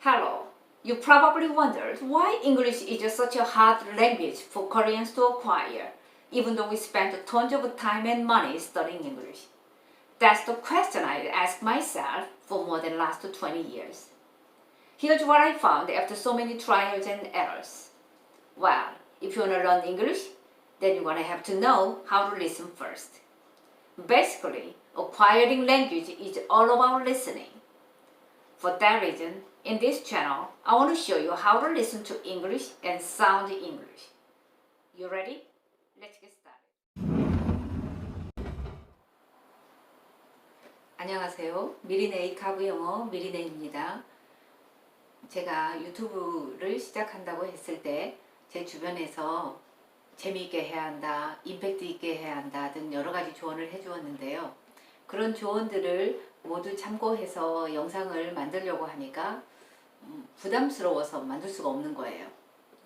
Hello. You probably wondered why English is such a hard language for Koreans to acquire, even though we spent tons of time and money studying English. That's the question I asked myself for more than last 20 years. Here's what I found after so many trials and errors. Well, if you want to learn English, then you're going to have to know how to listen first. Basically, acquiring language is all about listening. For that reason, in this channel, I want to show you how to listen to English and sound English. You ready? Let's get started. 안녕하세요. 미리네이 가구 영어 미리네이입니다. 제가 유튜브를 시작한다고 했을 때 제 주변에서 재미있게 해야 한다, 임팩트 있게 해야 한다 등 여러 가지 조언을 해주었는데요. 그런 조언들을 모두 참고해서 영상을 만들려고 하니까 부담스러워서 만들 수가 없는 거예요.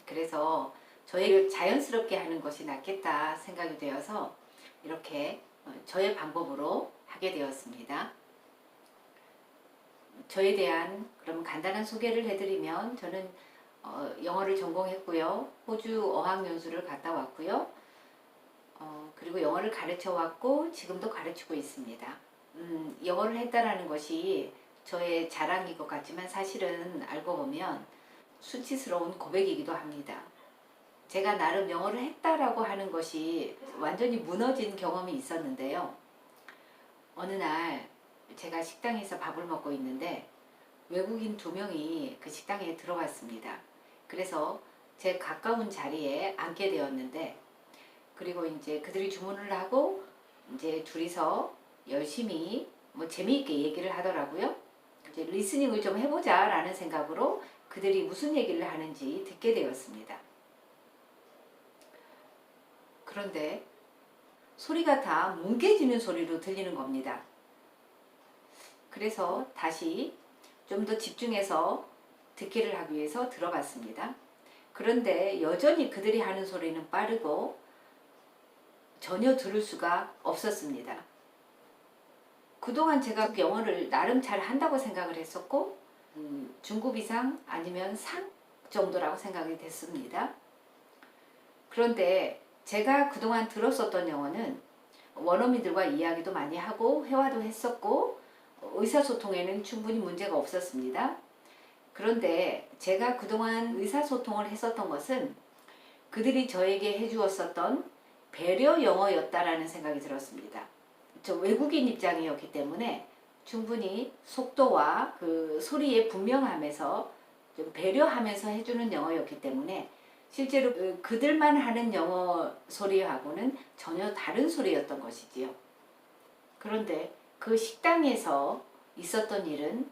그래서 저희를 자연스럽게 하는 것이 낫겠다 생각이 되어서 이렇게 저의 방법으로 하게 되었습니다. 저에 대한 그럼 간단한 소개를 해드리면 저는 영어를 전공했고요. 호주 어학연수를 갔다 왔고요. 그리고 영어를 가르쳐 왔고 지금도 가르치고 있습니다. 영어를 했다라는 것이 저의 자랑인 것 같지만 사실은 알고 보면 수치스러운 고백이기도 합니다. 제가 나름 영어를 했다라고 하는 것이 완전히 무너진 경험이 있었는데요. 어느 날 제가 식당에서 밥을 먹고 있는데 외국인 2명이 그 식당에 들어갔습니다. 그래서 제 가까운 자리에 앉게 되었는데 그리고 이제 그들이 주문을 하고 이제 둘이서 열심히 재미있게 얘기를 하더라고요. 이제 리스닝을 좀 해보자 라는 생각으로 그들이 무슨 얘기를 하는지 듣게 되었습니다. 그런데 소리가 다 뭉개지는 소리로 들리는 겁니다. 그래서 다시 좀 더 집중해서 듣기를 하기 위해서 들어갔습니다. 그런데 여전히 그들이 하는 소리는 빠르고 전혀 들을 수가 없었습니다. 그동안 제가 영어를 나름 잘 한다고 생각을 했었고 중급 이상 아니면 상 정도라고 생각이 됐습니다. 그런데 제가 그동안 들었었던 영어는 원어민들과 이야기도 많이 하고 회화도 했었고 의사소통에는 충분히 문제가 없었습니다. 그런데 제가 그동안 의사소통을 했었던 것은 그들이 저에게 해주었었던 배려 영어였다라는 생각이 들었습니다. 저 외국인 입장이었기 때문에 충분히 속도와 그 소리의 분명함에서 좀 배려하면서 해주는 영어였기 때문에 실제로 그들만 하는 영어 소리하고는 전혀 다른 소리였던 것이지요. 그런데 그 식당에서 있었던 일은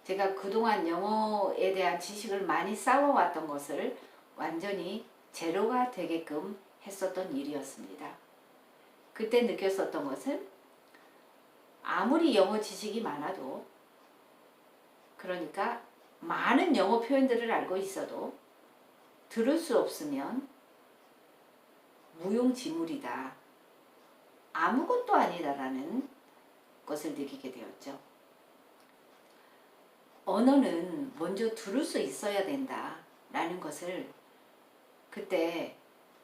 제가 그동안 영어에 대한 지식을 많이 쌓아왔던 것을 완전히 제로가 되게끔 했었던 일이었습니다. 그때 느꼈었던 것은 아무리 영어 지식이 많아도 그러니까 많은 영어 표현들을 알고 있어도 들을 수 없으면 무용지물이다. 아무것도 아니다라는 것을 느끼게 되었죠. 언어는 먼저 들을 수 있어야 된다라는 것을 그때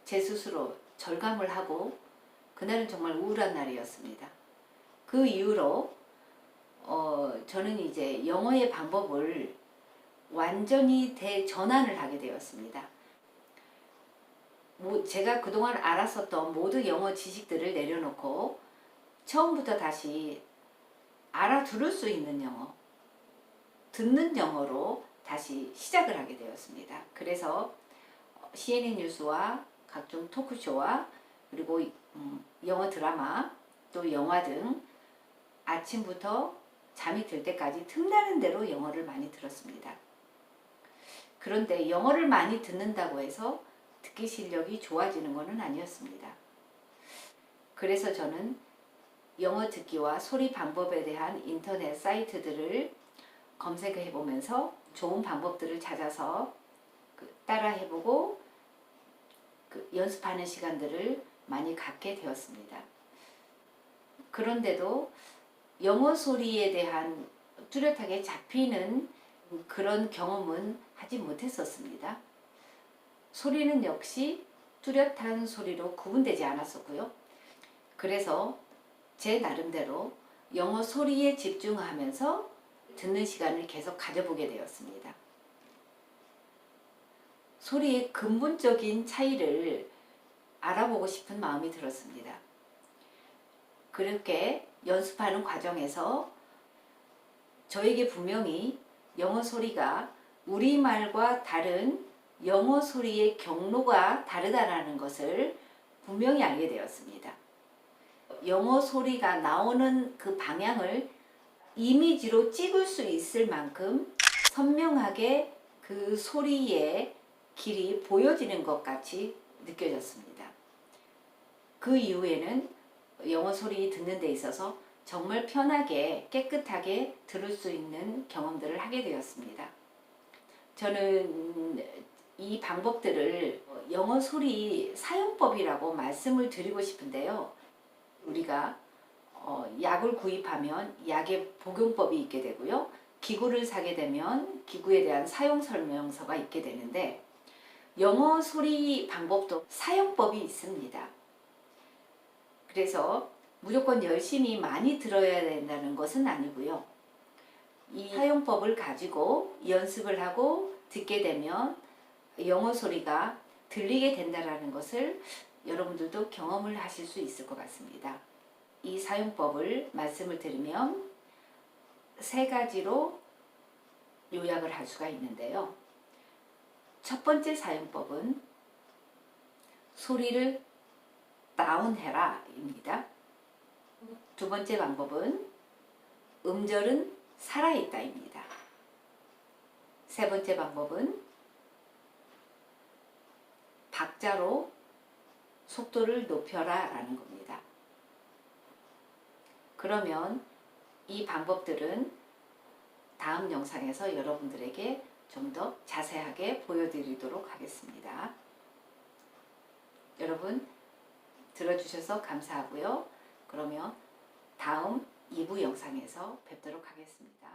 제 스스로 절감을 하고 그날은 정말 우울한 날이었습니다. 그 이후로 저는 이제 영어의 방법을 완전히 대전환을 하게 되었습니다. 제가 그동안 알았었던 모든 영어 지식들을 내려놓고 처음부터 다시 알아들을 수 있는 영어, 듣는 영어로 다시 시작을 하게 되었습니다. 그래서 CNN 뉴스와 각종 토크쇼와 그리고 영어 드라마 또 영화 등 아침부터 잠이 들 때까지 틈나는 대로 영어를 많이 들었습니다. 그런데 영어를 많이 듣는다고 해서 듣기 실력이 좋아지는 것은 아니었습니다. 그래서 저는 영어 듣기와 소리 방법에 대한 인터넷 사이트들을 검색해 보면서 좋은 방법들을 찾아서 따라 해보고 연습하는 시간들을 많이 갖게 되었습니다. 그런데도 영어 소리에 대한 뚜렷하게 잡히는 그런 경험은 하지 못했었습니다. 소리는 역시 뚜렷한 소리로 구분되지 않았었고요. 그래서 제 나름대로 영어 소리에 집중하면서 듣는 시간을 계속 가져보게 되었습니다. 소리의 근본적인 차이를 알아보고 싶은 마음이 들었습니다. 그렇게 연습하는 과정에서 저에게 분명히 영어 소리가 우리말과 다른 영어 소리의 경로가 다르다는 것을 분명히 알게 되었습니다. 영어 소리가 나오는 그 방향을 이미지로 찍을 수 있을 만큼 선명하게 그 소리의 길이 보여지는 것 같이 느껴졌습니다. 그 이후에는 영어 소리 듣는 데 있어서 정말 편하게 깨끗하게 들을 수 있는 경험들을 하게 되었습니다. 저는 이 방법들을 영어 소리 사용법이라고 말씀을 드리고 싶은데요. 우리가 약을 구입하면 약의 복용법이 있게 되고요. 기구를 사게 되면 기구에 대한 사용 설명서가 있게 되는데 영어 소리 방법도 사용법이 있습니다. 그래서 무조건 열심히 많이 들어야 된다는 것은 아니고요. 이 사용법을 가지고 연습을 하고 듣게 되면 영어 소리가 들리게 된다는 것을 여러분들도 경험을 하실 수 있을 것 같습니다. 이 사용법을 말씀을 드리면 3가지로 요약을 할 수가 있는데요. 첫 번째 사용법은 소리를 다운해라 입니다. 두 번째 방법은 음절은 살아있다 입니다. 세 번째 방법은 박자로 속도를 높여라 라는 겁니다. 그러면 이 방법들은 다음 영상에서 여러분들에게 좀 더 자세하게 보여드리도록 하겠습니다. 여러분 들어주셔서 감사하고요. 그러면 다음 2부 영상에서 뵙도록 하겠습니다.